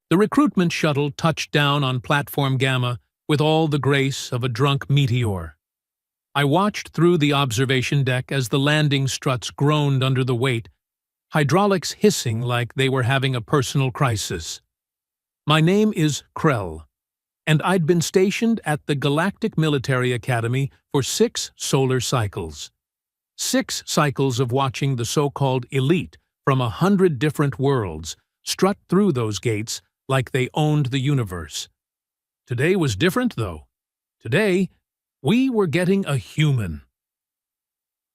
The recruitment shuttle touched down on Platform Gamma with all the grace of a drunk meteor. I watched through the observation deck as the landing struts groaned under the weight, hydraulics hissing like they were having a personal crisis. My name is Krell, and I'd been stationed at the Galactic Military Academy for 6 solar cycles. 6 cycles of watching the so-called elite from 100 different worlds strut through those gates like they owned the universe. Today was different, though. Today, we were getting a human.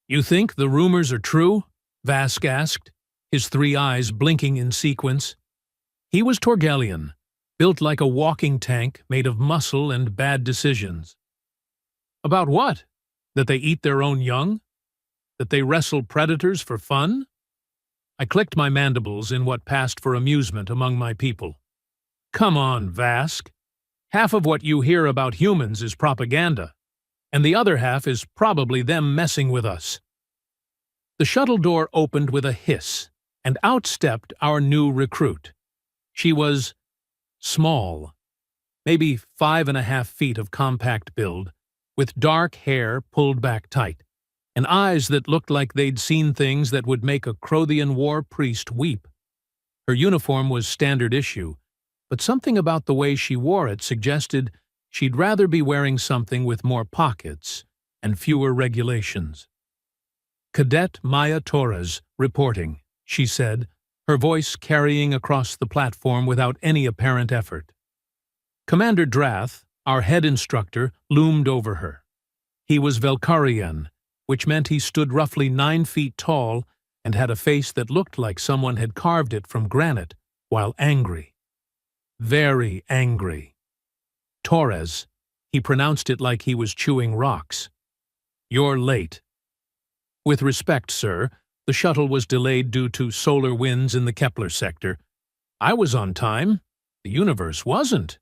"You think the rumors are true?" Vask asked, his 3 eyes blinking in sequence. He was Torgelian, built like a walking tank made of muscle and bad decisions. "About what? That they eat their own young? That they wrestle predators for fun?" I clicked my mandibles in what passed for amusement among my people. "Come on, Vask. Half of what you hear about humans is propaganda, and the other half is probably them messing with us." The shuttle door opened with a hiss, and out stepped our new recruit. She was small, maybe 5.5 feet of compact build, with dark hair pulled back tight, and eyes that looked like they'd seen things that would make a Crothian war priest weep. Her uniform was standard issue, but something about the way she wore it suggested she'd rather be wearing something with more pockets and fewer regulations. "Cadet Maya Torres, reporting," she said, her voice carrying across the platform without any apparent effort. Commander Drath, our head instructor, loomed over her. He was Velkarian, which meant he stood roughly 9 feet tall and had a face that looked like someone had carved it from granite, while angry. Very angry. "Torres," he pronounced it like he was chewing rocks. "You're late." "With respect, sir, the shuttle was delayed due to solar winds in the Kepler sector. I was on time. The universe wasn't."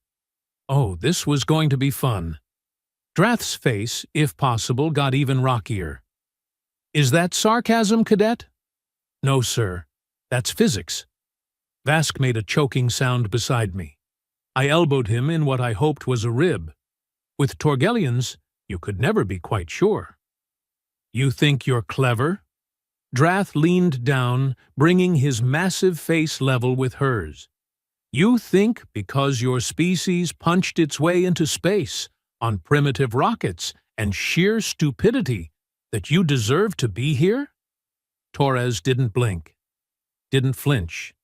Oh, this was going to be fun. Drath's face, if possible, got even rockier. "Is that sarcasm, Cadet?" "No, sir. That's physics." Vask made a choking sound beside me. I elbowed him in what I hoped was a rib. With Torgelians, you could never be quite sure. "You think you're clever?" Drath leaned down, bringing his massive face level with hers. "You think because your species punched its way into space on primitive rockets and sheer stupidity that you deserve to be here?" Torres didn't blink, didn't flinch,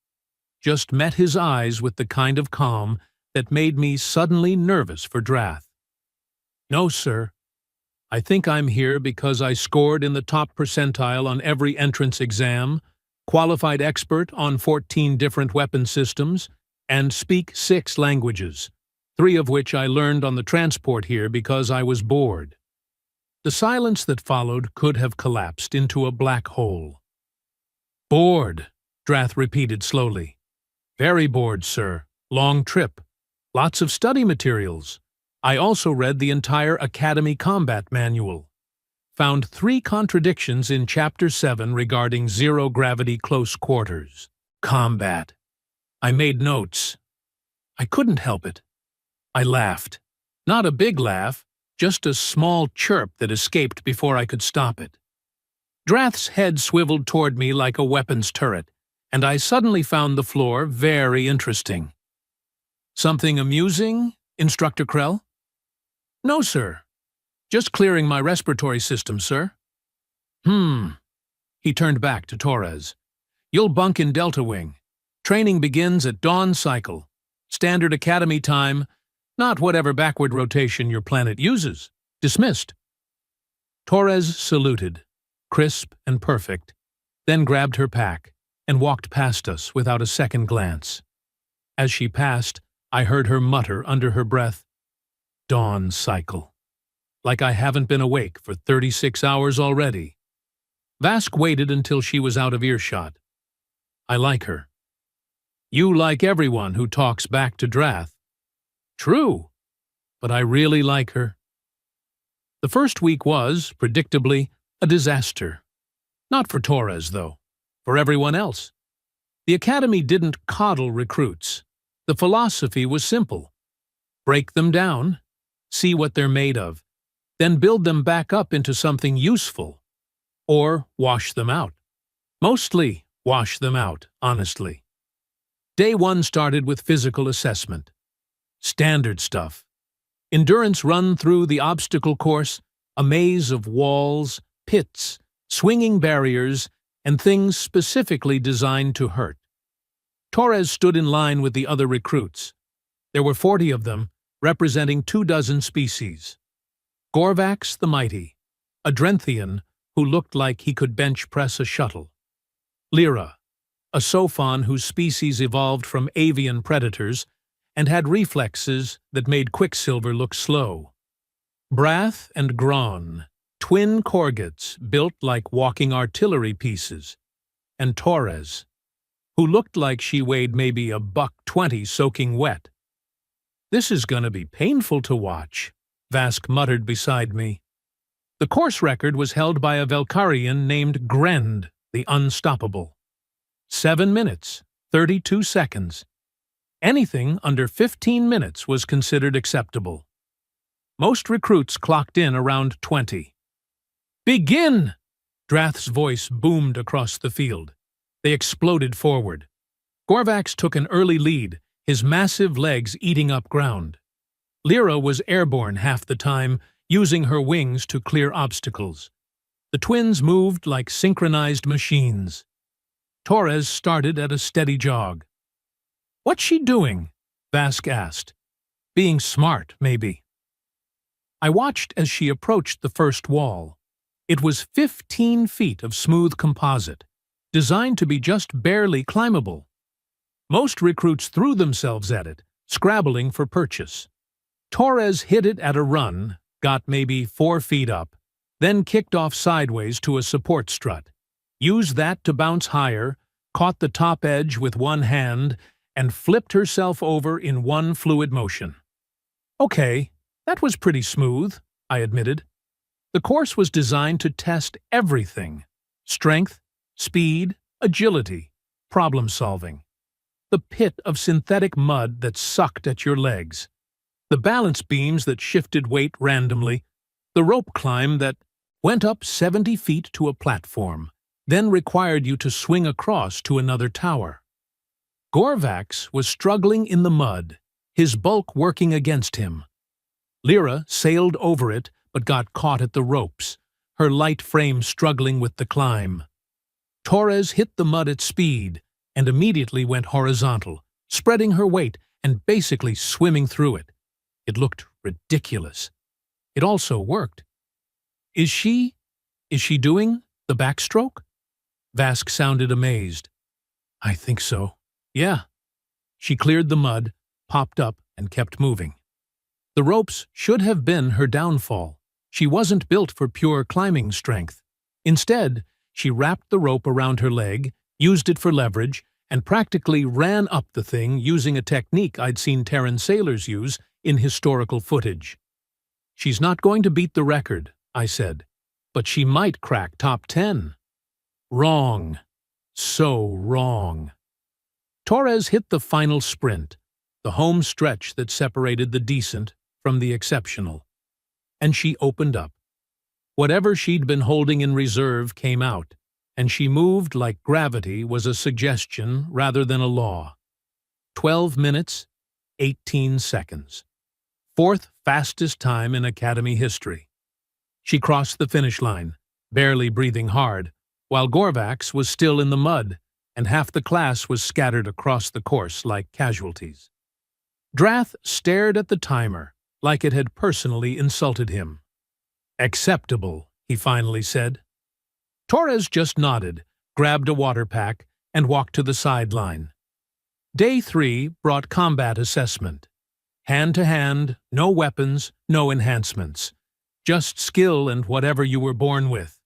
just met his eyes with the kind of calm that made me suddenly nervous for Drath. "No, sir. I think I'm here because I scored in the top percentile on every entrance exam, qualified expert on 14 different weapon systems, and speak 6 languages, 3 of which I learned on the transport here because I was bored." The silence that followed could have collapsed into a black hole. "Bored," Drath repeated slowly. "Very bored, sir. Long trip. Lots of study materials. I also read the entire Academy Combat Manual. Found 3 contradictions in Chapter 7 regarding zero-gravity close quarters. Combat. I made notes. I couldn't help it. I laughed. Not a big laugh, just a small chirp that escaped before I could stop it. Drath's head swiveled toward me like a weapons turret, and I suddenly found the floor very interesting. "Something amusing, Instructor Krell?" "No, sir. Just clearing my respiratory system, sir." He turned back to Torres. "You'll bunk in Delta Wing. Training begins at dawn cycle. Standard Academy time, not whatever backward rotation your planet uses. Dismissed." Torres saluted, crisp and perfect, then grabbed her pack and walked past us without a second glance. As she passed, I heard her mutter under her breath, "Dawn cycle. Like I haven't been awake for 36 hours already." Vask waited until she was out of earshot. "I like her." "You like everyone who talks back to Drath." "True, but I really like her." The first week was, predictably, a disaster. Not for Torres, though. For everyone else. The Academy didn't coddle recruits. The philosophy was simple. Break them down, see what they're made of, then build them back up into something useful. Or wash them out. Mostly wash them out, honestly. Day 1 started with physical assessment. Standard stuff. Endurance run through the obstacle course, a maze of walls, pits, swinging barriers, and things specifically designed to hurt. Torres stood in line with the other recruits. There were 40 of them, representing 24 species. Gorvax the Mighty, a Drenthian who looked like he could bench press a shuttle. Lyra, a Sophon whose species evolved from avian predators and had reflexes that made Quicksilver look slow. Brath and Gron, twin Korgets built like walking artillery pieces. And Torres, who looked like she weighed maybe $120 soaking wet. "This is gonna be painful to watch," Vask muttered beside me. The course record was held by a Velkarian named Grend, the Unstoppable. 7 minutes, 32 seconds. Anything under 15 minutes was considered acceptable. Most recruits clocked in around 20. "Begin!" Drath's voice boomed across the field. They exploded forward. Gorvax took an early lead, his massive legs eating up ground. Lyra was airborne half the time, using her wings to clear obstacles. The twins moved like synchronized machines. Torres started at a steady jog. "What's she doing?" Vask asked. "Being smart, maybe." I watched as she approached the first wall. It was 15 feet of smooth composite, designed to be just barely climbable. Most recruits threw themselves at it, scrabbling for purchase. Torres hit it at a run, got maybe 4 feet up, then kicked off sideways to a support strut, used that to bounce higher, caught the top edge with one hand, and flipped herself over in one fluid motion. "Okay, that was pretty smooth," I admitted. The course was designed to test everything: strength, speed, agility, problem-solving. The pit of synthetic mud that sucked at your legs. The balance beams that shifted weight randomly. The rope climb that went up 70 feet to a platform, then required you to swing across to another tower. Gorvax was struggling in the mud, his bulk working against him. Lyra sailed over it but got caught at the ropes, her light frame struggling with the climb. Torres hit the mud at speed and immediately went horizontal, spreading her weight and basically swimming through it. It looked ridiculous. It also worked. Is she doing the backstroke?" Vask sounded amazed. "I think so. Yeah." She cleared the mud, popped up, and kept moving. The ropes should have been her downfall. She wasn't built for pure climbing strength. Instead, she wrapped the rope around her leg, used it for leverage, and practically ran up the thing using a technique I'd seen Terran sailors use in historical footage. "She's not going to beat the record," I said, "but she might crack top 10. Wrong. So wrong. Torres hit the final sprint, the home stretch that separated the decent from the exceptional. And she opened up. Whatever she'd been holding in reserve came out, and she moved like gravity was a suggestion rather than a law. 12 minutes, 18 seconds. Fourth fastest time in Academy history. She crossed the finish line, barely breathing hard, while Gorvax was still in the mud, and half the class was scattered across the course like casualties. Drath stared at the timer, like it had personally insulted him. "Acceptable," he finally said. Torres just nodded, grabbed a water pack, and walked to the sideline. Day 3 brought combat assessment. Hand-to-hand, no weapons, no enhancements. Just skill and whatever you were born with.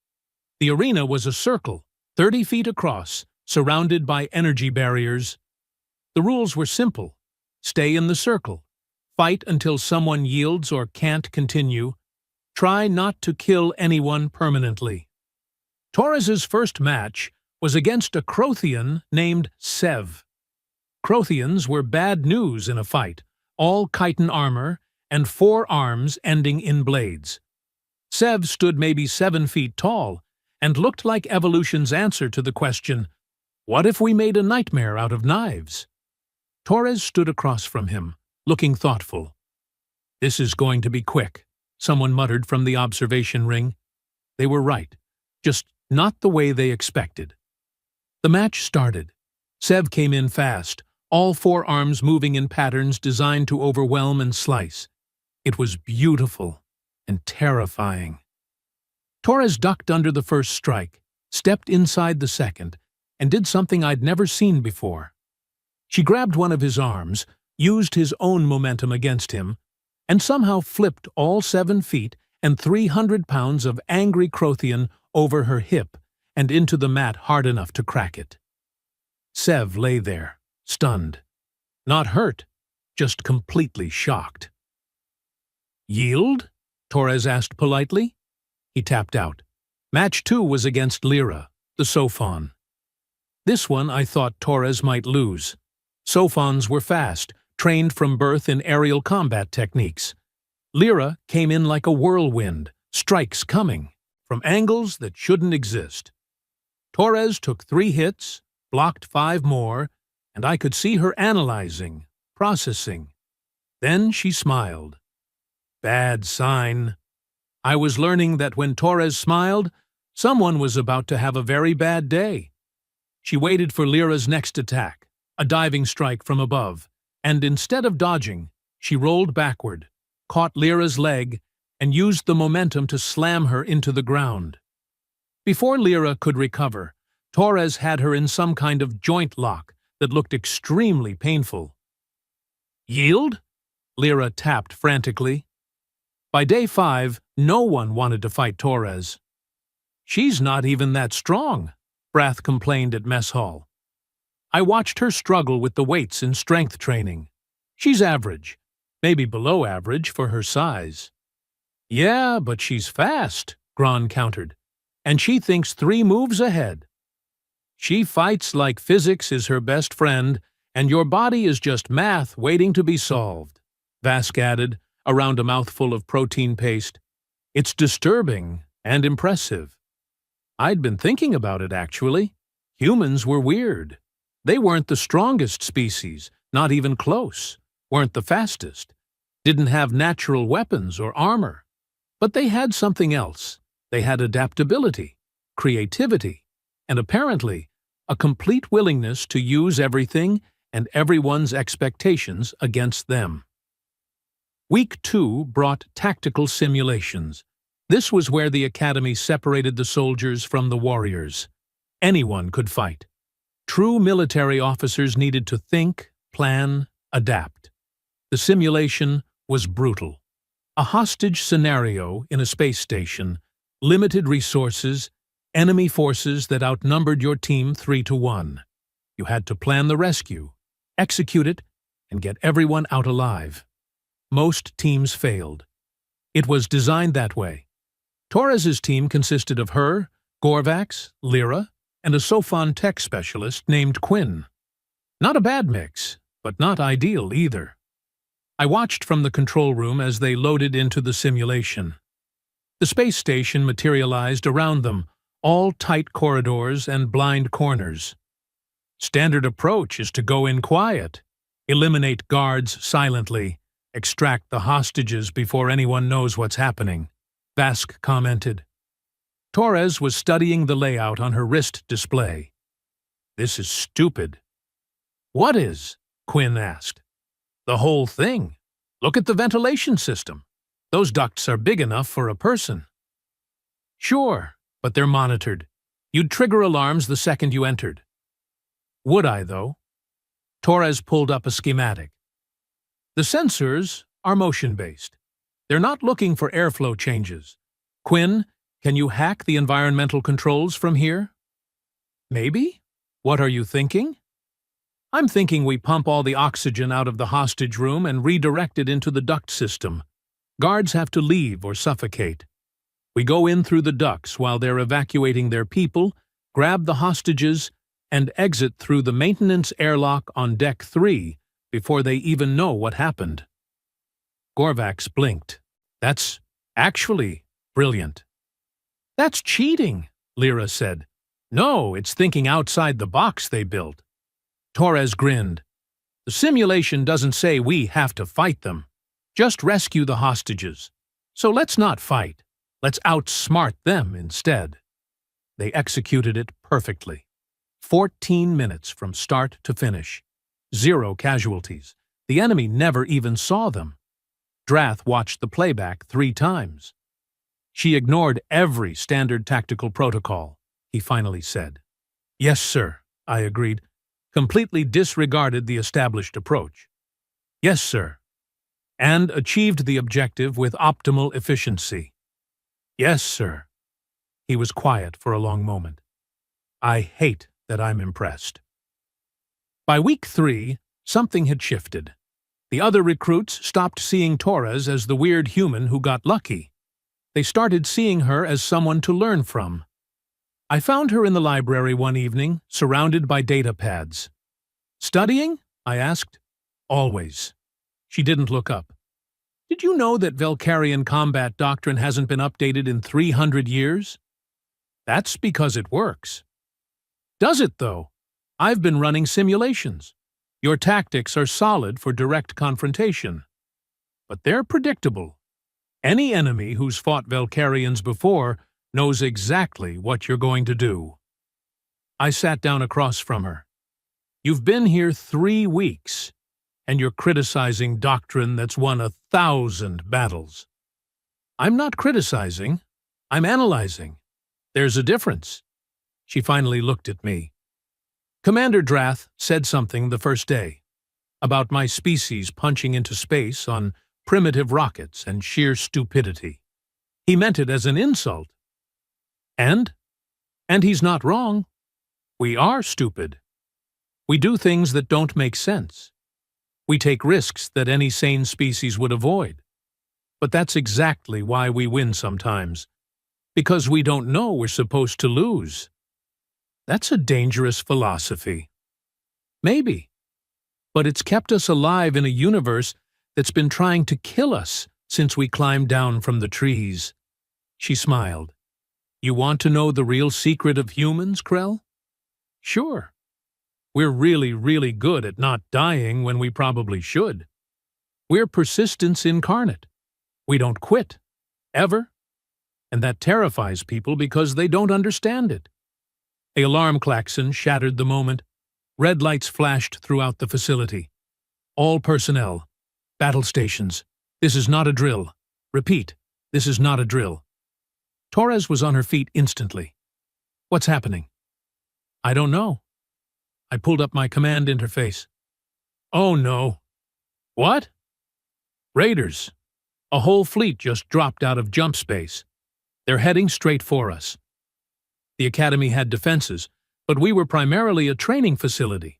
The arena was a circle, 30 feet across, surrounded by energy barriers. The rules were simple. Stay in the circle. Fight until someone yields or can't continue. Try not to kill anyone permanently. Torres's first match was against a Crothian named Sev. Crothians were bad news in a fight, all chitin armor and 4 arms ending in blades. Sev stood maybe 7 feet tall and looked like evolution's answer to the question, what if we made a nightmare out of knives? Torres stood across from him, looking thoughtful. This is going to be quick, someone muttered from the observation ring. They were right, just not the way they expected. The match started. Sev came in fast, all 4 arms moving in patterns designed to overwhelm and slice. It was beautiful and terrifying. Torres ducked under the first strike, stepped inside the second, and did something I'd never seen before. She grabbed one of his arms, used his own momentum against him, and somehow flipped all 7 feet and 300 pounds of angry Crothian over her hip and into the mat hard enough to crack it. Sev lay there, stunned. Not hurt, just completely shocked. Yield? Torres asked politely. He tapped out. Match 2 was against Lyra, the Sophon. This one I thought Torres might lose. Sophons were fast, trained from birth in aerial combat techniques. Lyra came in like a whirlwind, strikes coming, from angles that shouldn't exist. Torres took 3 hits, blocked 5 more, and I could see her analyzing, processing. Then she smiled. Bad sign. I was learning that when Torres smiled, someone was about to have a very bad day. She waited for Lyra's next attack, a diving strike from above, and instead of dodging, she rolled backward, caught Lyra's leg, and used the momentum to slam her into the ground. Before Lyra could recover, Torres had her in some kind of joint lock that looked extremely painful. Yield? Lyra tapped frantically. By day 5, no one wanted to fight Torres. She's not even that strong, Brath complained at mess hall. I watched her struggle with the weights in strength training. She's average, maybe below average for her size. Yeah, but she's fast, Gron countered, and she thinks 3 moves ahead. She fights like physics is her best friend, and your body is just math waiting to be solved, Vask added, around a mouthful of protein paste. It's disturbing and impressive. I'd been thinking about it, actually. Humans were weird. They weren't the strongest species, not even close, weren't the fastest, didn't have natural weapons or armor. But they had something else. They had adaptability, creativity, and apparently a complete willingness to use everything and everyone's expectations against them. Week 2 brought tactical simulations. This was where the Academy separated the soldiers from the warriors. Anyone could fight. True military officers needed to think, plan, adapt. The simulation was brutal. A hostage scenario in a space station, limited resources, enemy forces that outnumbered your team 3-1. You had to plan the rescue, execute it, and get everyone out alive. Most teams failed. It was designed that way. Torres's team consisted of her, Gorvax, Lyra, and a Sophon tech specialist named Quinn. Not a bad mix, but not ideal either. I watched from the control room as they loaded into the simulation. The space station materialized around them, all tight corridors and blind corners. Standard approach is to go in quiet, eliminate guards silently, extract the hostages before anyone knows what's happening, Vask commented. Torres was studying the layout on her wrist display. This is stupid. What is? Quinn asked. The whole thing. Look at the ventilation system. Those ducts are big enough for a person. Sure, but they're monitored. You'd trigger alarms the second you entered. Would I, though? Torres pulled up a schematic. The sensors are motion-based. They're not looking for airflow changes. Quinn, can you hack the environmental controls from here? Maybe? What are you thinking? I'm thinking we pump all the oxygen out of the hostage room and redirect it into the duct system. Guards have to leave or suffocate. We go in through the ducts while they're evacuating their people, grab the hostages, and exit through the maintenance airlock on Deck 3 before they even know what happened. Gorvax blinked. That's actually brilliant. That's cheating, Lyra said. No, it's thinking outside the box they built. Torres grinned. The simulation doesn't say we have to fight them. Just rescue the hostages. So let's not fight. Let's outsmart them instead. They executed it perfectly. 14 minutes from start to finish. 0 casualties. The enemy never even saw them. Drath watched the playback 3 times. She ignored every standard tactical protocol, he finally said. Yes, sir, I agreed. Completely disregarded the established approach. Yes, sir. And achieved the objective with optimal efficiency. Yes, sir. He was quiet for a long moment. I hate that I'm impressed. By week 3, something had shifted. The other recruits stopped seeing Torres as the weird human who got lucky. They started seeing her as someone to learn from. I found her in the library one evening, surrounded by data pads. Studying? I asked. Always. She didn't look up. Did you know that Velcarian combat doctrine hasn't been updated in 300 years? That's because it works. Does it, though? I've been running simulations. Your tactics are solid for direct confrontation. But they're predictable. Any enemy who's fought Velcarians before knows exactly what you're going to do. I sat down across from her. You've been here 3 weeks, and you're criticizing doctrine that's won 1,000 battles. I'm not criticizing. I'm analyzing. There's a difference. She finally looked at me. Commander Drath said something the first day about my species punching into space on primitive rockets and sheer stupidity. He meant it as an insult. And he's not wrong. We are stupid. We do things that don't make sense. We take risks that any sane species would avoid. But that's exactly why we win sometimes. Because we don't know we're supposed to lose. That's a dangerous philosophy. Maybe. But it's kept us alive in a universe that's been trying to kill us since we climbed down from the trees. She smiled. You want to know the real secret of humans, Krell? Sure. We're really, really good at not dying when we probably should. We're persistence incarnate. We don't quit. Ever. And that terrifies people because they don't understand it. The alarm klaxon shattered the moment. Red lights flashed throughout the facility. All personnel. Battle stations. This is not a drill. Repeat, this is not a drill. Torres was on her feet instantly. What's happening? I don't know. I pulled up my command interface. Oh no. What? Raiders. A whole fleet just dropped out of jump space. They're heading straight for us. The Academy had defenses, but we were primarily a training facility.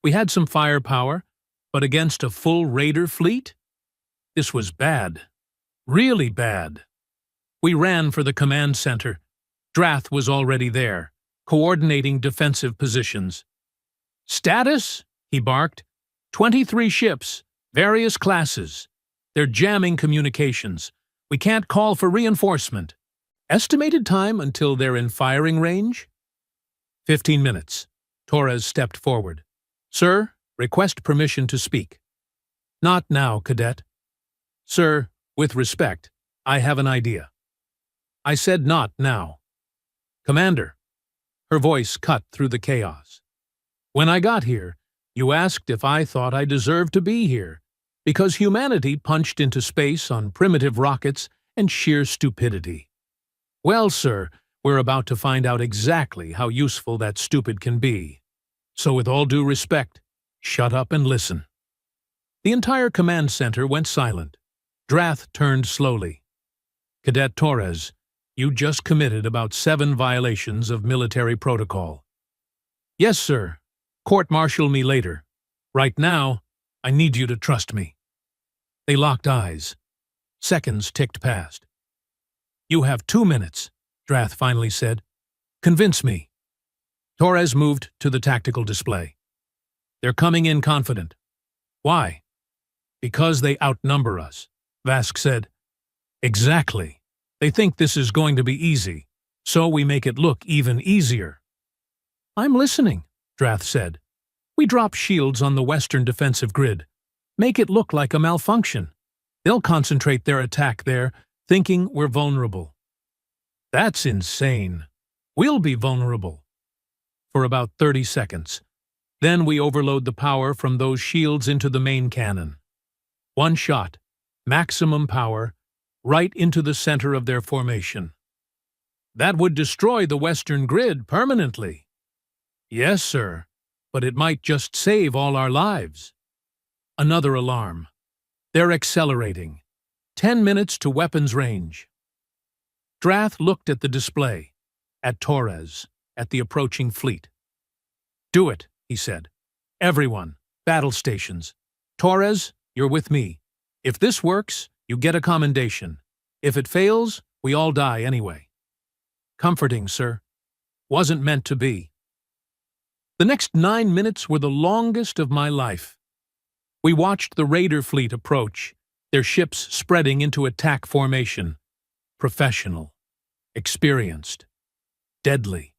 We had some firepower, but against a full raider fleet? This was bad. Really bad. We ran for the command center. Drath was already there, coordinating defensive positions. Status? He barked. 23 ships, various classes. They're jamming communications. We can't call for reinforcement. Estimated time until they're in firing range? 15 minutes. Torres stepped forward. Sir, request permission to speak. Not now, Cadet. Sir, with respect, I have an idea. I said not now. Commander. Her voice cut through the chaos. When I got here, you asked if I thought I deserved to be here, because humanity punched into space on primitive rockets and sheer stupidity. Well, sir, we're about to find out exactly how useful that stupid can be. So with all due respect, shut up and listen. The entire command center went silent. Drath turned slowly. Cadet Torres, you just committed about 7 violations of military protocol. Yes, sir. Court-martial me later. Right now, I need you to trust me. They locked eyes. Seconds ticked past. You have 2 minutes, Drath finally said. Convince me. Torres moved to the tactical display. They're coming in confident. Why? Because they outnumber us, Vask said. Exactly. They think this is going to be easy, so we make it look even easier. I'm listening, Drath said. We drop shields on the western defensive grid. Make it look like a malfunction. They'll concentrate their attack there, thinking we're vulnerable. That's insane. We'll be vulnerable. For about 30 seconds. Then we overload the power from those shields into the main cannon. One shot, maximum power, right into the center of their formation. That would destroy the western grid permanently. Yes, sir, but it might just save all our lives. Another alarm. They're accelerating. 10 minutes to weapons range. Drath looked at the display, at Torres, at the approaching fleet. Do it, he said. Everyone, battle stations. Torres, you're with me. If this works, you get a commendation. If it fails, we all die anyway. Comforting, sir. Wasn't meant to be. The next 9 minutes were the longest of my life. We watched the Raider fleet approach, their ships spreading into attack formation. Professional. Experienced. Deadly.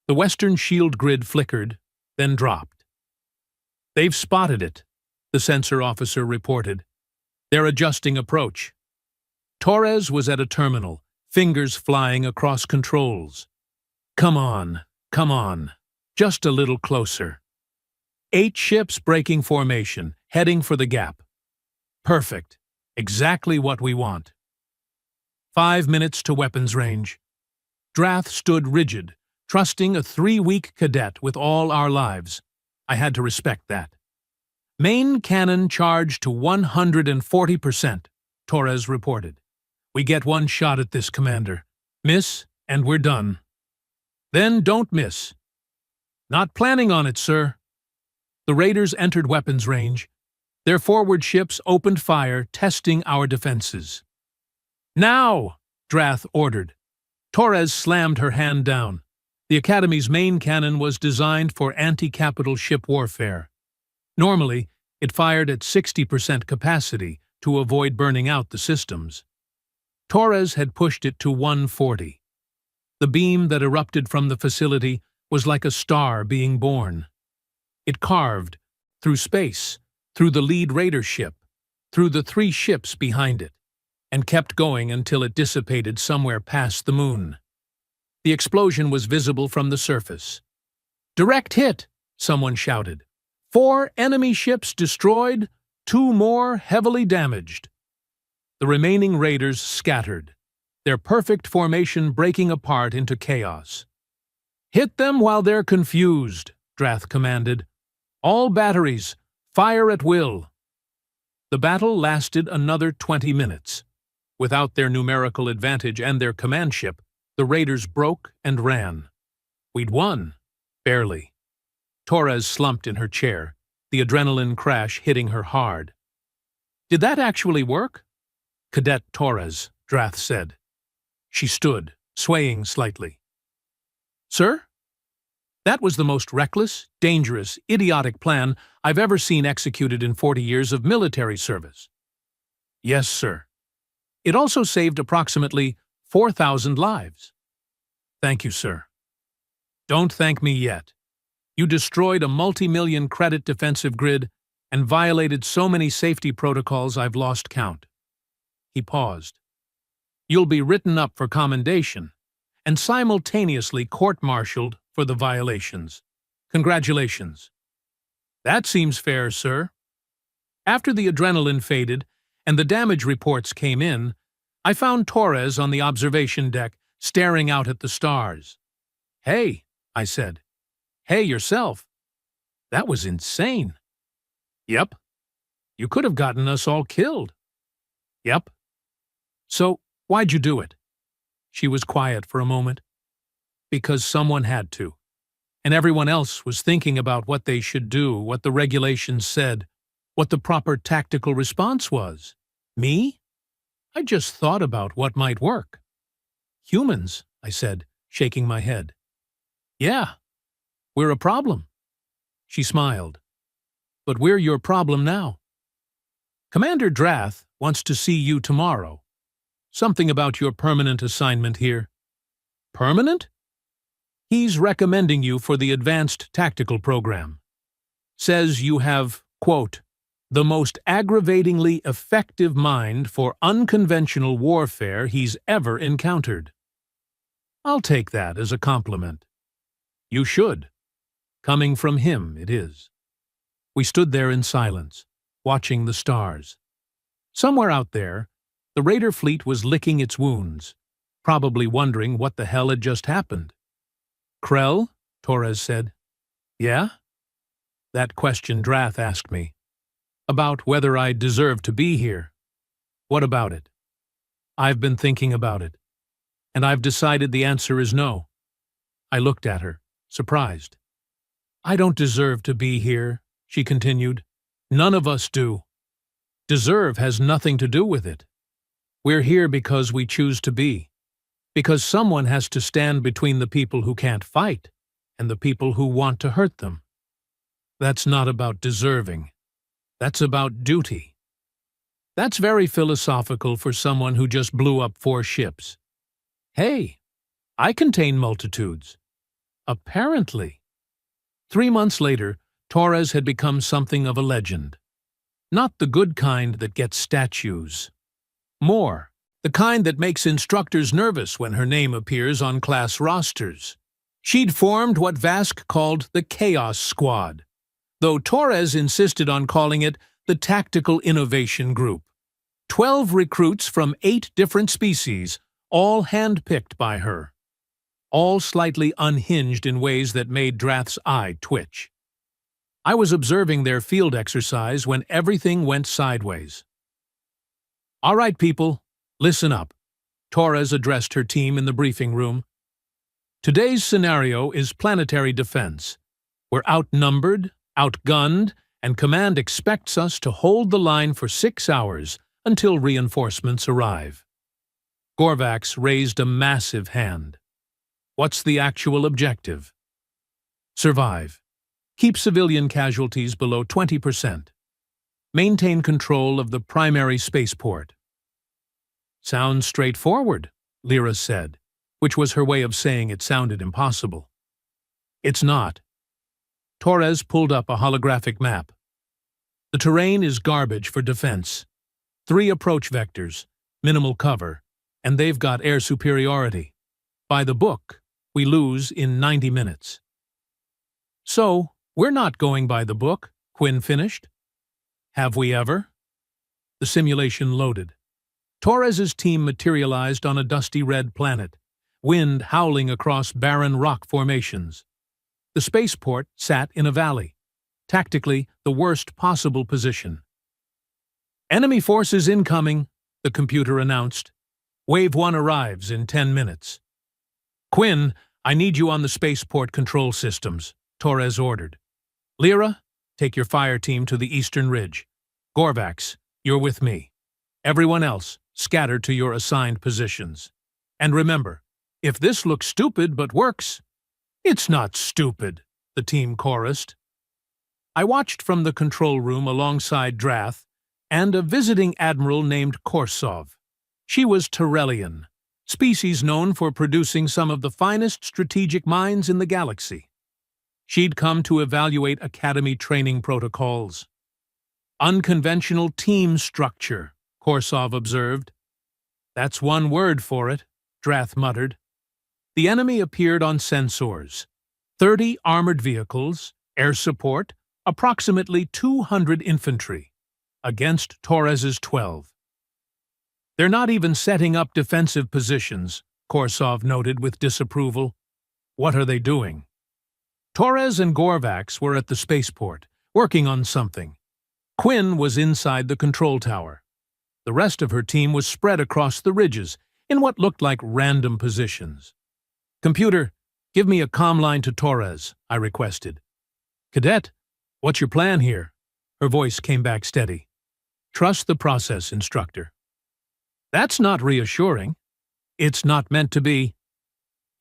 The western shield grid flickered, then dropped. They've spotted it, the sensor officer reported. They're adjusting approach. Torres was at a terminal, fingers flying across controls. Come on, just a little closer. 8 ships breaking formation, heading for the gap. Perfect, exactly what we want. 5 minutes to weapons range. Drath stood rigid, trusting a 3-week cadet with all our lives. I had to respect that. Main cannon charged to 140%, Torres reported. We get one shot at this, Commander. Miss, and we're done. Then don't miss. Not planning on it, sir. The Raiders entered weapons range. Their forward ships opened fire, testing our defenses. Now, Drath ordered. Torres slammed her hand down. The Academy's main cannon was designed for anti-capital ship warfare. Normally, it fired at 60% capacity to avoid burning out the systems. Torres had pushed it to 140. The beam that erupted from the facility was like a star being born. It carved, through space, through the lead Raider ship, through the 3 ships behind it, and kept going until it dissipated somewhere past the moon. The explosion was visible from the surface. Direct hit, someone shouted. 4 enemy ships destroyed, 2 more heavily damaged. The remaining Raiders scattered, their perfect formation breaking apart into chaos. Hit them while they're confused, Drath commanded. All batteries, fire at will. The battle lasted another 20 minutes. Without their numerical advantage and their command ship, the Raiders broke and ran. We'd won. Barely. Torres slumped in her chair, the adrenaline crash hitting her hard. Did that actually work? Cadet Torres, Drath said. She stood, swaying slightly. Sir? That was the most reckless, dangerous, idiotic plan I've ever seen executed in 40 years of military service. Yes, sir. It also saved approximately 4,000 lives. Thank you, sir. Don't thank me yet. You destroyed a multi-million credit defensive grid and violated so many safety protocols I've lost count. He paused. You'll be written up for commendation and simultaneously court-martialed for the violations. Congratulations. That seems fair, sir. After the adrenaline faded and the damage reports came in, I found Torres on the observation deck, staring out at the stars. Hey, I said. Hey, yourself. That was insane. Yep. You could have gotten us all killed. Yep. So, why'd you do it? She was quiet for a moment. Because someone had to. And everyone else was thinking about what they should do, what the regulations said, what the proper tactical response was. Me? I just thought about what might work. Humans, I said, shaking my head. Yeah, We're a problem." She smiled. "But we're your problem now. Commander Drath wants to see you tomorrow. Something about your permanent assignment here." "Permanent?" "He's recommending you for the Advanced Tactical Program. Says you have, quote, the most aggravatingly effective mind for unconventional warfare he's ever encountered." "I'll take that as a compliment." "You should. Coming from him, it is." We stood there in silence, watching the stars. Somewhere out there, the Raider fleet was licking its wounds, probably wondering what the hell had just happened. "Krell?" Torres said. "Yeah?" "That question Drath asked me. About whether I deserve to be here. What about it?" "I've been thinking about it, and I've decided the answer is no." I looked at her, surprised. "I don't deserve to be here," she continued. "None of us do. Deserve has nothing to do with it. We're here because we choose to be. Because someone has to stand between the people who can't fight and the people who want to hurt them. That's not about deserving. That's about duty." "That's very philosophical for someone who just blew up 4 ships. Hey, I contain multitudes. Apparently." 3 months later, Torres had become something of a legend. Not the good kind that gets statues. More, the kind that makes instructors nervous when her name appears on class rosters. She'd formed what Vask called the Chaos Squad, though Torres insisted on calling it the Tactical Innovation Group. 12 recruits from 8 different species, all handpicked by her. All slightly unhinged in ways that made Drath's eye twitch. I was observing their field exercise when everything went sideways. "All right, people, listen up," Torres addressed her team in the briefing room. "Today's scenario is planetary defense. We're outnumbered, outgunned, and Command expects us to hold the line for 6 hours until reinforcements arrive." Gorvax raised a massive hand. "What's the actual objective?" "Survive. Keep civilian casualties below 20%. Maintain control of the primary spaceport." "Sounds straightforward," Lyra said, which was her way of saying it sounded impossible. "It's not." Torres pulled up a holographic map. "The terrain is garbage for defense. 3 approach vectors, minimal cover, and they've got air superiority. By the book, we lose in 90 minutes. "So, we're not going by the book," Quinn finished. "Have we ever?" The simulation loaded. Torres's team materialized on a dusty red planet, wind howling across barren rock formations. The spaceport sat in a valley, tactically the worst possible position. "Enemy forces incoming," the computer announced. "Wave 1 arrives in 10 minutes. "Quinn, I need you on the spaceport control systems," Torres ordered. "Lyra, take your fire team to the eastern ridge. Gorvax, you're with me. Everyone else, scatter to your assigned positions. And remember, if this looks stupid but works—" "It's not stupid," the team chorused. I watched from the control room alongside Drath and a visiting admiral named Korsov. She was Tyrellian, species known for producing some of the finest strategic minds in the galaxy. She'd come to evaluate Academy training protocols. "Unconventional team structure," Korsov observed. "That's one word for it," Drath muttered. The enemy appeared on sensors. 30 armored vehicles, air support, approximately 200 infantry, against Torres's 12. "They're not even setting up defensive positions," Korsov noted with disapproval. "What are they doing?" Torres and Gorvax were at the spaceport, working on something. Quinn was inside the control tower. The rest of her team was spread across the ridges, in what looked like random positions. "Computer, give me a comm line to Torres," I requested. "Cadet, what's your plan here?" Her voice came back steady. "Trust the process, instructor." "That's not reassuring." "It's not meant to be."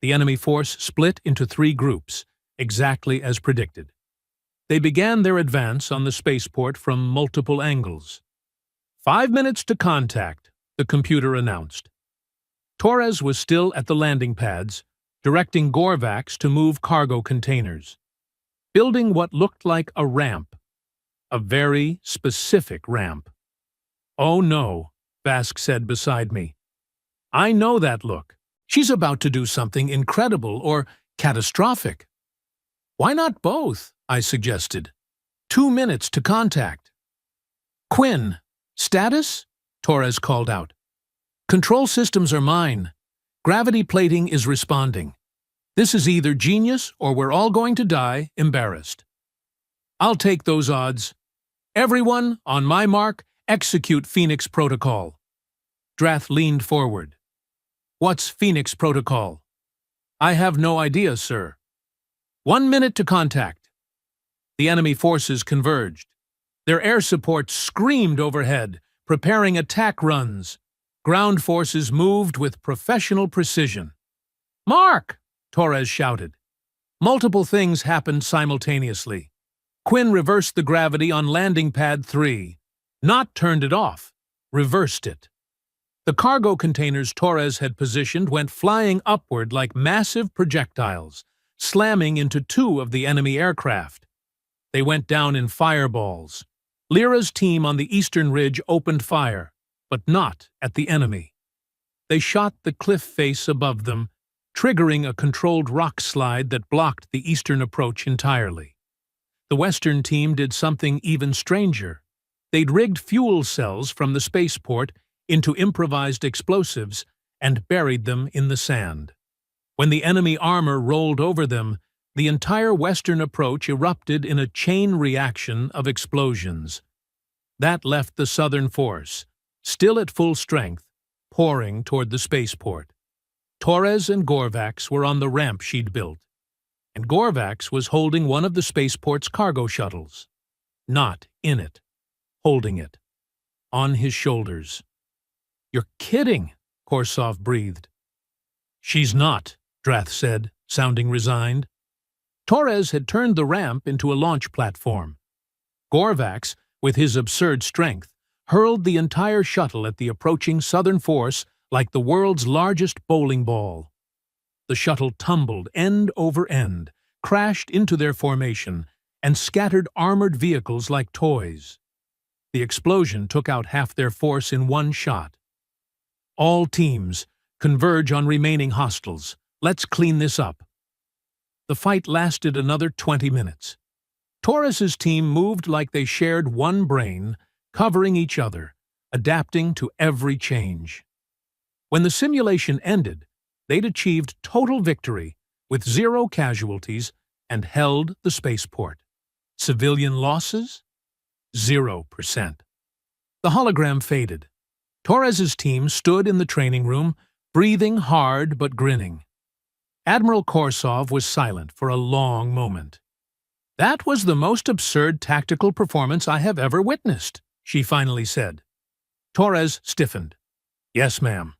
The enemy force split into 3 groups, exactly as predicted. They began their advance on the spaceport from multiple angles. 5 minutes to contact, the computer announced. Torres was still at the landing pads, directing Gorvax to move cargo containers, building what looked like a ramp, a very specific ramp. "Oh no," Vask said beside me. "I know that look. She's about to do something incredible or catastrophic." "Why not both?" I suggested. 2 minutes to contact. "Quinn, status?" Torres called out. "Control systems are mine. Gravity plating is responding. This is either genius or we're all going to die embarrassed." "I'll take those odds. Everyone, on my mark, execute Phoenix Protocol." Drath leaned forward. "What's Phoenix Protocol?" "I have no idea, sir." 1 minute to contact. The enemy forces converged. Their air support screamed overhead, preparing attack runs. Ground forces moved with professional precision. "Mark!" Torres shouted. Multiple things happened simultaneously. Quinn reversed the gravity on landing pad 3. Not turned it off, reversed it. The cargo containers Torres had positioned went flying upward like massive projectiles, slamming into 2 of the enemy aircraft. They went down in fireballs. Lyra's team on the eastern ridge opened fire, but not at the enemy. They shot the cliff face above them, triggering a controlled rock slide that blocked the eastern approach entirely. The western team did something even stranger. They'd rigged fuel cells from the spaceport into improvised explosives and buried them in the sand. When the enemy armor rolled over them, the entire western approach erupted in a chain reaction of explosions. That left the southern force, still at full strength, pouring toward the spaceport. Torres and Gorvax were on the ramp she'd built, and Gorvax was holding one of the spaceport's cargo shuttles. Not in it, holding it, on his shoulders. "You're kidding," Korsov breathed. "She's not," Drath said, sounding resigned. Torres had turned the ramp into a launch platform. Gorvax, with his absurd strength, hurled the entire shuttle at the approaching southern force like the world's largest bowling ball. The shuttle tumbled end over end, crashed into their formation, and scattered armored vehicles like toys. The explosion took out half their force in one shot. "All teams, converge on remaining hostiles. Let's clean this up." The fight lasted another 20 minutes. Torres's team moved like they shared one brain, covering each other, adapting to every change. When the simulation ended, they'd achieved total victory with 0 casualties and held the spaceport. Civilian losses? 0%. The hologram faded. Torres's team stood in the training room, breathing hard but grinning. Admiral Korsov was silent for a long moment. "That was the most absurd tactical performance I have ever witnessed," she finally said. Torres stiffened. "Yes, ma'am.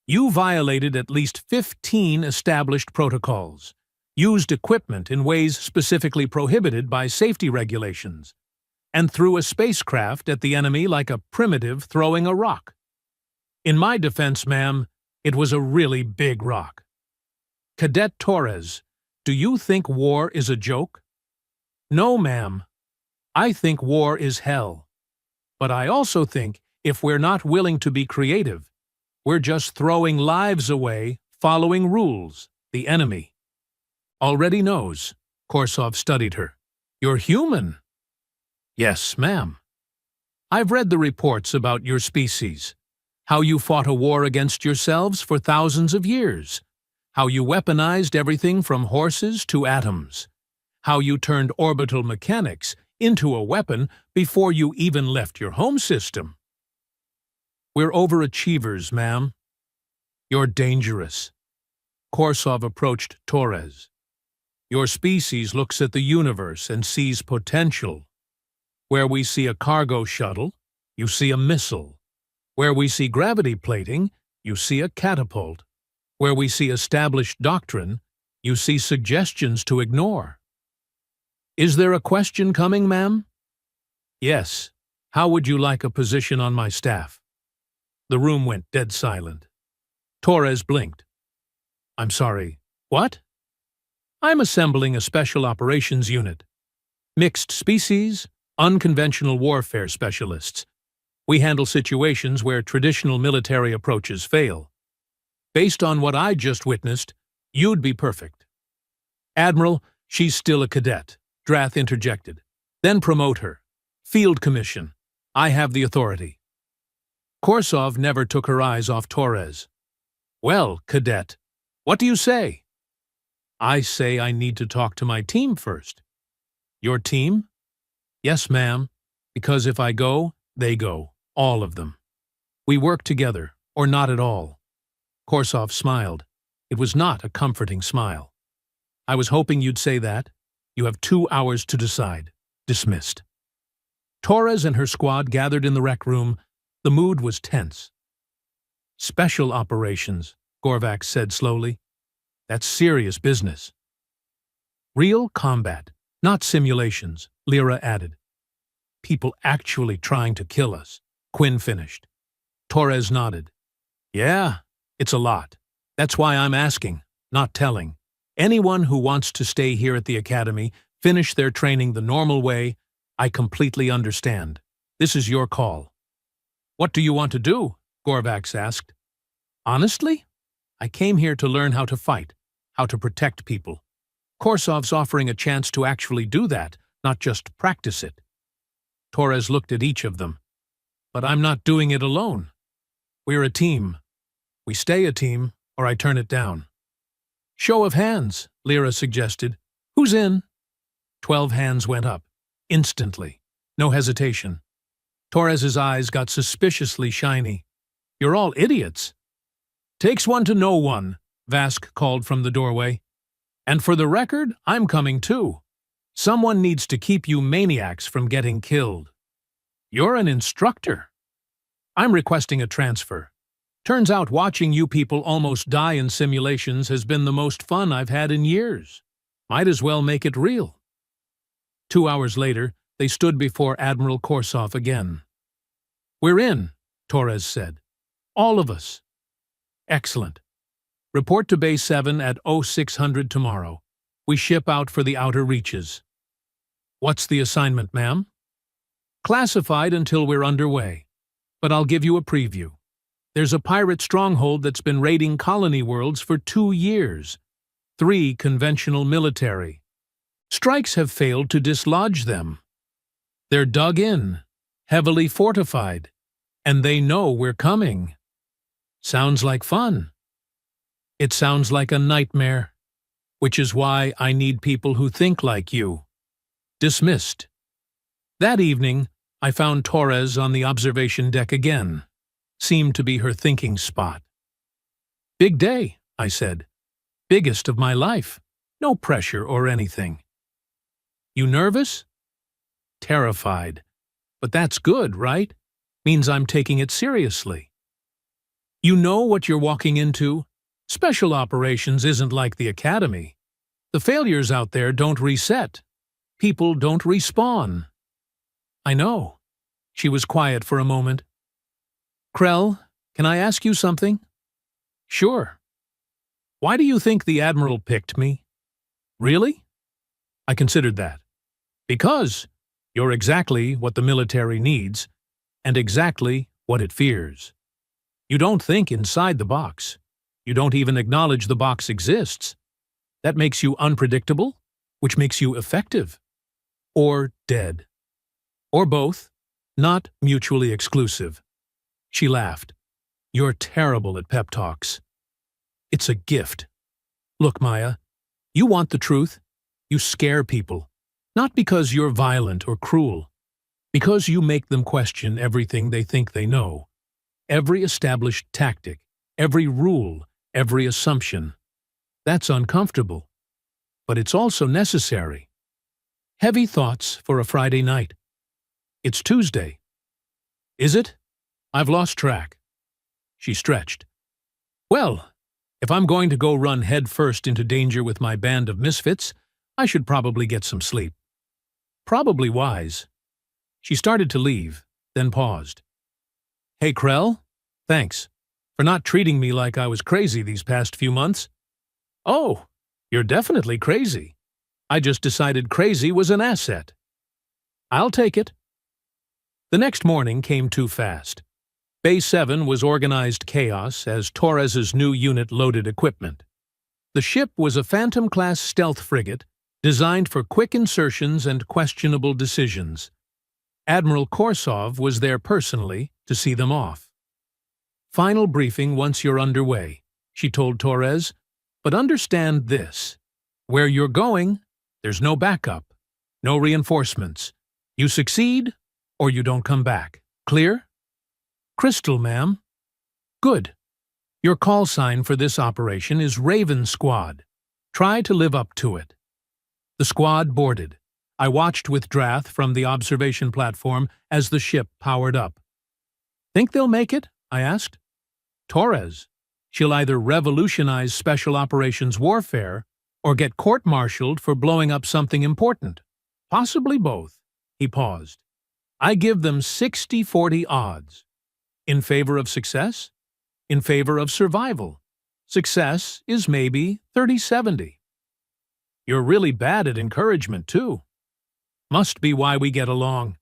You violated at least 15 established protocols, used equipment in ways specifically prohibited by safety regulations, and threw a spacecraft at the enemy like a primitive throwing a rock. In my defense, ma'am, it was a really big rock. Cadet Torres, do you think war is a joke?" "No, ma'am. I think war is hell. But I also think if we're not willing to be creative, we're just throwing lives away, following rules, the enemy." "Already knows," Korsov studied her. "You're human." "Yes, ma'am. I've read the reports about your species, how you fought a war against yourselves for thousands of years, how you weaponized everything from horses to atoms, how you turned orbital mechanics into a weapon before you even left your home system." "We're overachievers, ma'am." "You're dangerous." Korsov approached Torres. "Your species looks at the universe and sees potential. Where we see a cargo shuttle, you see a missile. Where we see gravity plating, you see a catapult. Where we see established doctrine, You see suggestions to ignore. Is there a question coming, ma'am? Yes. How would you like a position on my staff? The room went dead silent. Torres blinked. I'm sorry. What? I'm assembling a special operations unit. Mixed species, unconventional warfare specialists. We handle situations where traditional military approaches fail. Based on what I just witnessed, you'd be perfect. Admiral, she's still a cadet, Drath interjected. Then promote her. Field commission. I have the authority. Korsov never took her eyes off Torres. Well, cadet, what do you say? I say I need to talk to my team first. Your team? Yes, ma'am, because if I go, they go, all of them. We work together, or not at all. Korsov smiled. It was not a comforting smile. I was hoping you'd say that. You have 2 hours to decide. Dismissed. Torres and her squad gathered in the rec room. The mood was tense. Special operations, Gorvax said slowly. That's serious business. Real combat, not simulations, Lyra added. People actually trying to kill us, Quinn finished. Torres nodded. Yeah, it's a lot. That's why I'm asking, not telling. Anyone who wants to stay here at the academy, finish their training the normal way, I completely understand. This is your call. What do you want to do? Gorvax asked. Honestly? I came here to learn how to fight, how to protect people. Korsov's offering a chance to actually do that, not just practice it. Torres looked at each of them. But I'm not doing it alone. We're a team. We stay a team, or I turn it down. Show of hands, Lyra suggested. Who's in? 12 hands went up. Instantly. No hesitation. Torres's eyes got suspiciously shiny. You're all idiots. Takes one to know one, Vask called from the doorway. And for the record, I'm coming too. Someone needs to keep you maniacs from getting killed. You're an instructor. I'm requesting a transfer. Turns out watching you people almost die in simulations has been the most fun I've had in years. Might as well make it real. 2 hours later, they stood before Admiral Korsov again. We're in, Torres said. All of us. Excellent. Report to Base 7 at 0600 tomorrow. We ship out for the outer reaches. What's the assignment, ma'am? Classified until we're underway. But I'll give you a preview. There's a pirate stronghold that's been raiding colony worlds for 2 years. 3 conventional military. Strikes have failed to dislodge them. They're dug in, heavily fortified, and they know we're coming. Sounds like fun. It sounds like a nightmare, which is why I need people who think like you. Dismissed. That evening, I found Torres on the observation deck again. Seemed to be her thinking spot. Big day, I said. Biggest of my life. No pressure or anything. You nervous? Terrified. But that's good, right? Means I'm taking it seriously. You know what you're walking into? Special operations isn't like the academy. The failures out there don't reset. People don't respawn. I know. She was quiet for a moment. Krell, can I ask you something? Sure. Why do you think the Admiral picked me? Really? I considered that. Because you're exactly what the military needs, and exactly what it fears. You don't think inside the box. You don't even acknowledge the box exists. That makes you unpredictable, which makes you effective. Or dead. Or both, not mutually exclusive. She laughed. You're terrible at pep talks. It's a gift. Look, Maya, you want the truth. You scare people. Not because you're violent or cruel. Because you make them question everything they think they know. Every established tactic, every rule, every assumption. That's uncomfortable. But it's also necessary. Heavy thoughts for a Friday night. It's Tuesday. Is it? I've lost track. She stretched. Well, If I'm going to go run headfirst into danger with my band of misfits, I should probably get some sleep. Probably wise. She started to leave, then paused. Hey, Krell. Thanks for not treating me like I was crazy these past few months. Oh, you're definitely crazy. I just decided crazy was an asset. I'll take it. The next morning came too fast. Bay 7 was organized chaos as Torres's new unit loaded equipment. The ship was a Phantom-class stealth frigate designed for quick insertions and questionable decisions. Admiral Korsov was there personally to see them off. Final briefing once you're underway, she told Torres, but understand this. Where you're going, there's no backup, no reinforcements. You succeed, or you don't come back. Clear? Crystal, ma'am. Good. Your call sign for this operation is Raven Squad. Try to live up to it. The squad boarded. I watched with Drath from the observation platform as the ship powered up. Think they'll make it? I asked. Torres. She'll either revolutionize special operations warfare or get court-martialed for blowing up something important. Possibly both. He paused. I give them 60-40 odds. In favor of success? In favor of survival. Success is maybe 30-70. You're really bad at encouragement, too. Must be why we get along.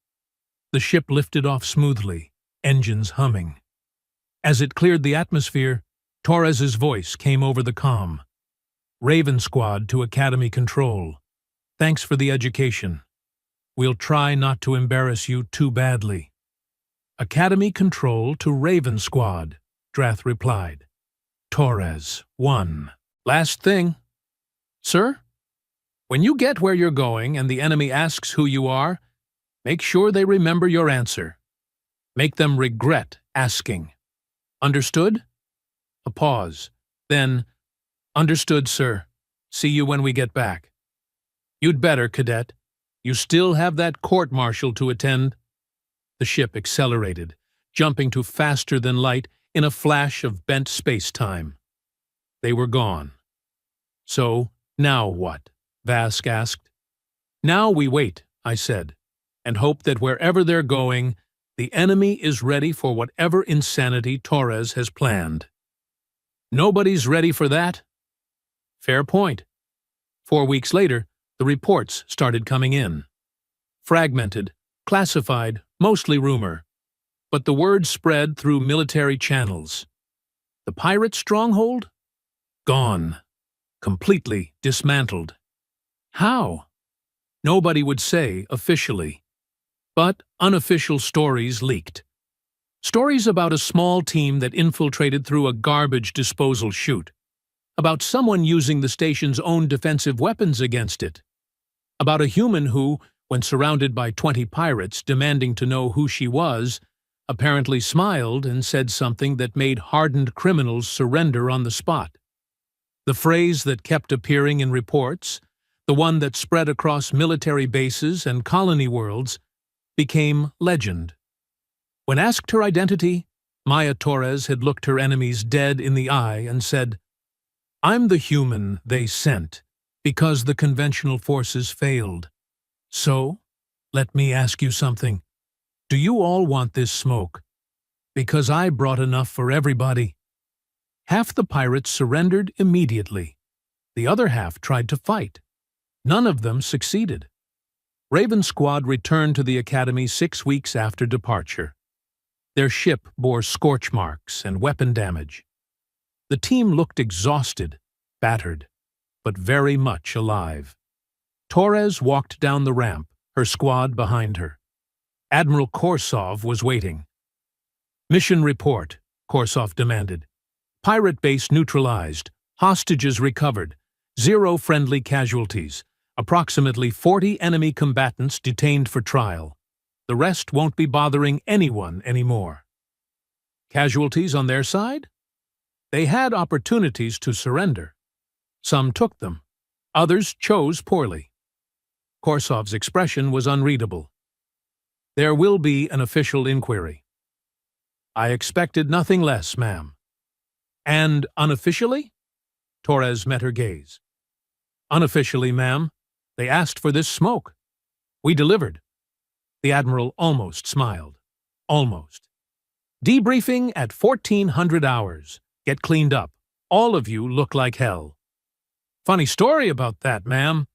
The ship lifted off smoothly, engines humming. As it cleared the atmosphere, Torres's voice came over the comm. Raven Squad to Academy Control. Thanks for the education. We'll try not to embarrass you too badly. Academy Control to Raven Squad, Drath replied. Torres, 1. Last thing. Sir? When you get where you're going and the enemy asks who you are, make sure they remember your answer. Make them regret asking. Understood? A pause. Then, understood, sir. See you when we get back. You'd better, Cadet. You still have that court-martial to attend. The ship accelerated, jumping to faster than light in a flash of bent space-time. They were gone. So, now what? Vask asked. Now we wait, I said, and hope that wherever they're going, the enemy is ready for whatever insanity Torres has planned. Nobody's ready for that? Fair point. 4 weeks later, the reports started coming in. Fragmented, classified, mostly rumor. But the word spread through military channels. The pirate stronghold? Gone. Completely dismantled. How? Nobody would say officially. But unofficial stories leaked. Stories about a small team that infiltrated through a garbage disposal chute. About someone using the station's own defensive weapons against it. About a human who, when surrounded by 20 pirates demanding to know who she was, apparently smiled and said something that made hardened criminals surrender on the spot. The phrase that kept appearing in reports, the one that spread across military bases and colony worlds, became legend. When asked her identity, Maya Torres had looked her enemies dead in the eye and said, "I'm the human they sent, because the conventional forces failed. So, let me ask you something. Do you all want this smoke? Because I brought enough for everybody." Half the pirates surrendered immediately. The other half tried to fight. None of them succeeded. Raven Squad returned to the Academy 6 weeks after departure. Their ship bore scorch marks and weapon damage. The team looked exhausted, battered, but very much alive. Torres walked down the ramp, her squad behind her. Admiral Korsov was waiting. "Mission report," Korsov demanded. "Pirate base neutralized, hostages recovered, 0 friendly casualties, approximately 40 enemy combatants detained for trial. The rest won't be bothering anyone anymore." Casualties on their side? They had opportunities to surrender. Some took them. Others chose poorly. Korsov's expression was unreadable. "There will be an official inquiry." "I expected nothing less, ma'am." "And unofficially?" Torres met her gaze. Unofficially, ma'am. They asked for this smoke. We delivered. The Admiral almost smiled. Almost. Debriefing at 1400 hours. Get cleaned up. All of you look like hell. Funny story about that, ma'am.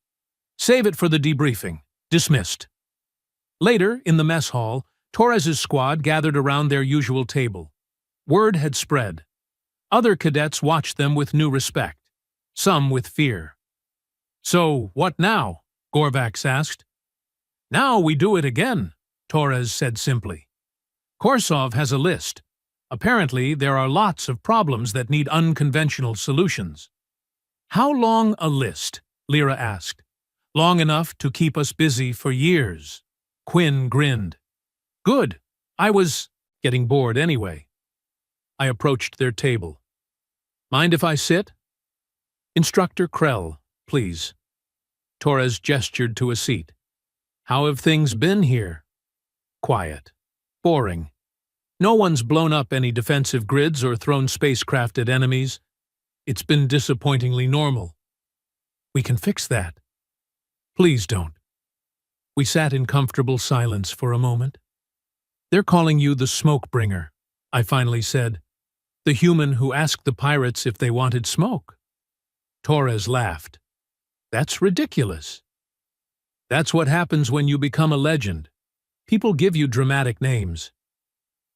Save it for the debriefing. Dismissed. Later, in the mess hall, Torres's squad gathered around their usual table. Word had spread. Other cadets watched them with new respect, some with fear. So, what now? Gorvax asked. Now we do it again, Torres said simply. Korsov has a list. Apparently, there are lots of problems that need unconventional solutions. How long a list? Lyra asked. Long enough to keep us busy for years. Quinn grinned. Good. I was getting bored anyway. I approached their table. Mind if I sit? Instructor Krell, please. Torres gestured to a seat. How have things been here? Quiet. Boring. No one's blown up any defensive grids or thrown spacecraft at enemies. It's been disappointingly normal. We can fix that. Please don't. We sat in comfortable silence for a moment. They're calling you the smoke bringer, I finally said. The human who asked the pirates if they wanted smoke. Torres laughed. That's ridiculous. That's what happens when you become a legend. People give you dramatic names.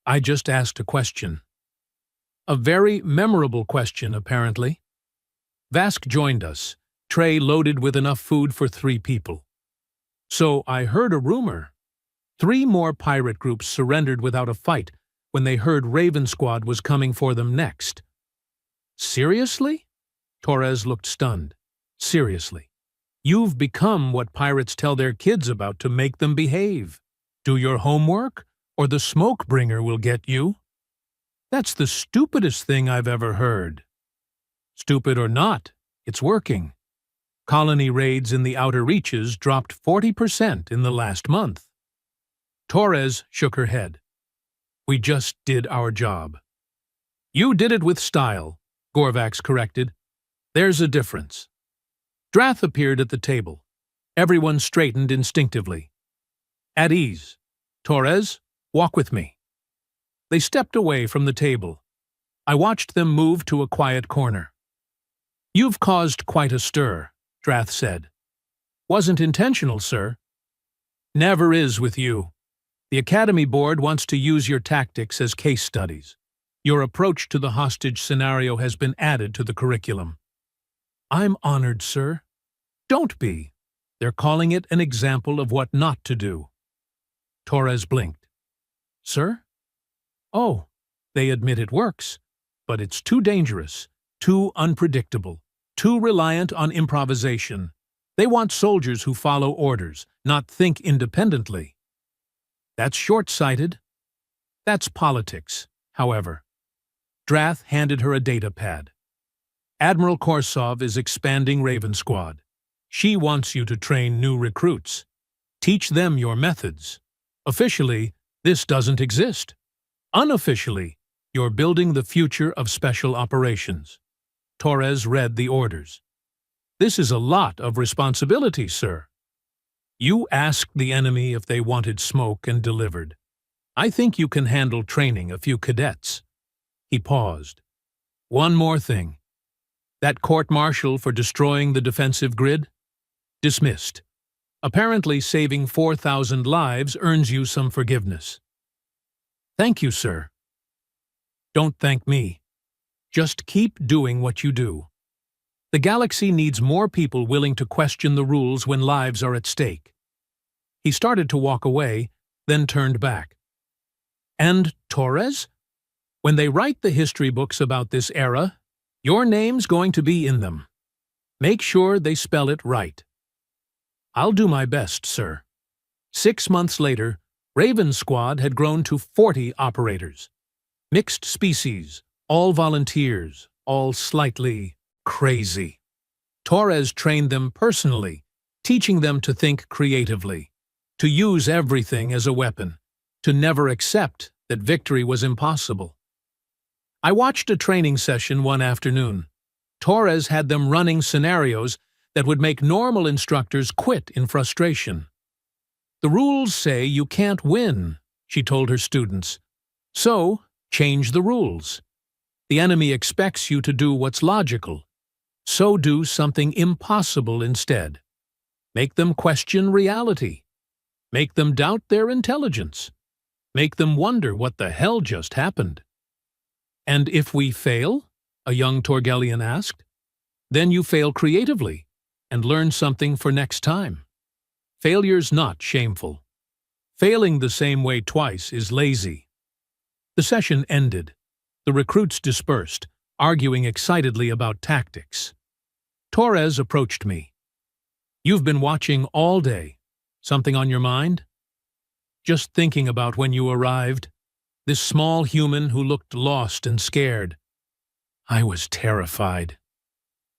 I just asked a question. A very memorable question, apparently. Vask joined us, tray loaded with enough food for 3 people. So I heard a rumor. 3 more pirate groups surrendered without a fight when they heard Raven Squad was coming for them next. Seriously? Torres looked stunned. Seriously. You've become what pirates tell their kids about to make them behave. Do your homework, or the smoke bringer will get you. That's the stupidest thing I've ever heard. Stupid or not, it's working. Colony raids in the outer reaches dropped 40% in the last month. Torres shook her head. We just did our job. You did it with style, Gorvax corrected. There's a difference. Drath appeared at the table. Everyone straightened instinctively. At ease. Torres, walk with me. They stepped away from the table. I watched them move to a quiet corner. You've caused quite a stir, Drath said. Wasn't intentional, sir. Never is with you. The Academy Board wants to use your tactics as case studies. Your approach to the hostage scenario has been added to the curriculum. I'm honored, sir. Don't be. They're calling it an example of what not to do. Torres blinked. Sir? Oh, they admit it works, but it's too dangerous, too unpredictable, too reliant on improvisation. They want soldiers who follow orders, not think independently. That's short-sighted. That's politics, however. Drath handed her a data pad. Admiral Korsov is expanding Raven Squad. She wants you to train new recruits. Teach them your methods. Officially, this doesn't exist. Unofficially, you're building the future of special operations. Torres read the orders. This is a lot of responsibility, sir. You asked the enemy if they wanted smoke and delivered. I think you can handle training a few cadets. He paused. One more thing. That court-martial for destroying the defensive grid? Dismissed. Apparently saving 4,000 lives earns you some forgiveness. Thank you, sir. Don't thank me. Just keep doing what you do. The galaxy needs more people willing to question the rules when lives are at stake. He started to walk away, then turned back. And Torres? When they write the history books about this era, your name's going to be in them. Make sure they spell it right. I'll do my best, sir. 6 months later, Raven Squad had grown to 40 operators. Mixed species, all volunteers, all slightly crazy. Torres trained them personally, teaching them to think creatively, to use everything as a weapon, to never accept that victory was impossible. I watched a training session one afternoon. Torres had them running scenarios that would make normal instructors quit in frustration. "The rules say you can't win," she told her students. "So, change the rules. The enemy expects you to do what's logical. So do something impossible instead. Make them question reality. Make them doubt their intelligence. Make them wonder what the hell just happened." "And if we fail?" a young Torgelian asked. "Then you fail creatively and learn something for next time. Failure's not shameful. Failing the same way twice is lazy." The session ended. The recruits dispersed, arguing excitedly about tactics. Torres approached me. "You've been watching all day. Something on your mind?" "Just thinking about when you arrived. This small human who looked lost and scared. I was terrified."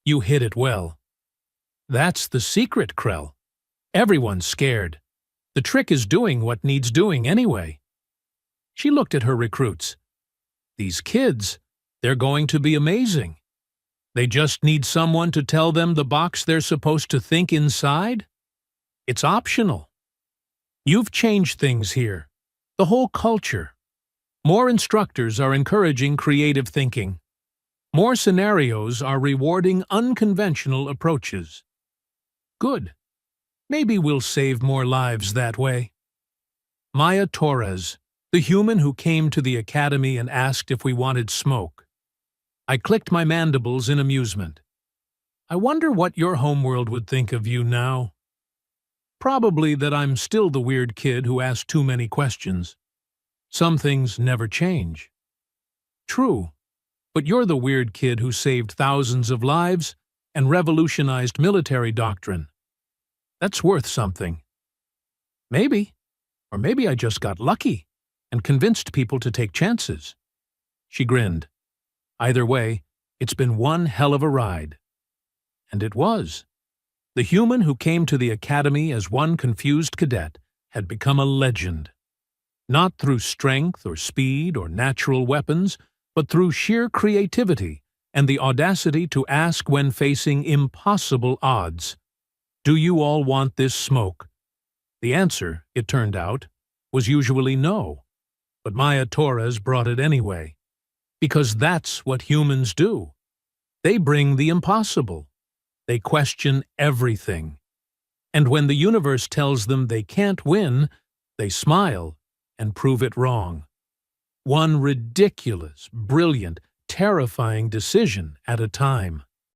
"You hid it well." "That's the secret, Krell. Everyone's scared. The trick is doing what needs doing anyway." She looked at her recruits. "These kids, they're going to be amazing. They just need someone to tell them the box they're supposed to think inside. It's optional. You've changed things here, the whole culture. More instructors are encouraging creative thinking. More scenarios are rewarding unconventional approaches. Good. Maybe we'll save more lives that way." Maya Torres, the human who came to the academy and asked if we wanted smoke. I clicked my mandibles in amusement. I wonder what your homeworld would think of you now. Probably that I'm still the weird kid who asked too many questions. Some things never change. True, but you're the weird kid who saved thousands of lives and revolutionized military doctrine. That's worth something. Maybe. Or maybe I just got lucky and convinced people to take chances. She grinned. Either way, it's been one hell of a ride. And it was. The human who came to the academy as one confused cadet had become a legend. Not through strength or speed or natural weapons, but through sheer creativity and the audacity to ask when facing impossible odds. "Do you all want this smoke?" The answer, it turned out, was usually no, but Maya Torres brought it anyway. Because that's what humans do. They bring the impossible. They question everything. And when the universe tells them they can't win, they smile and prove it wrong. One ridiculous, brilliant, terrifying decision at a time.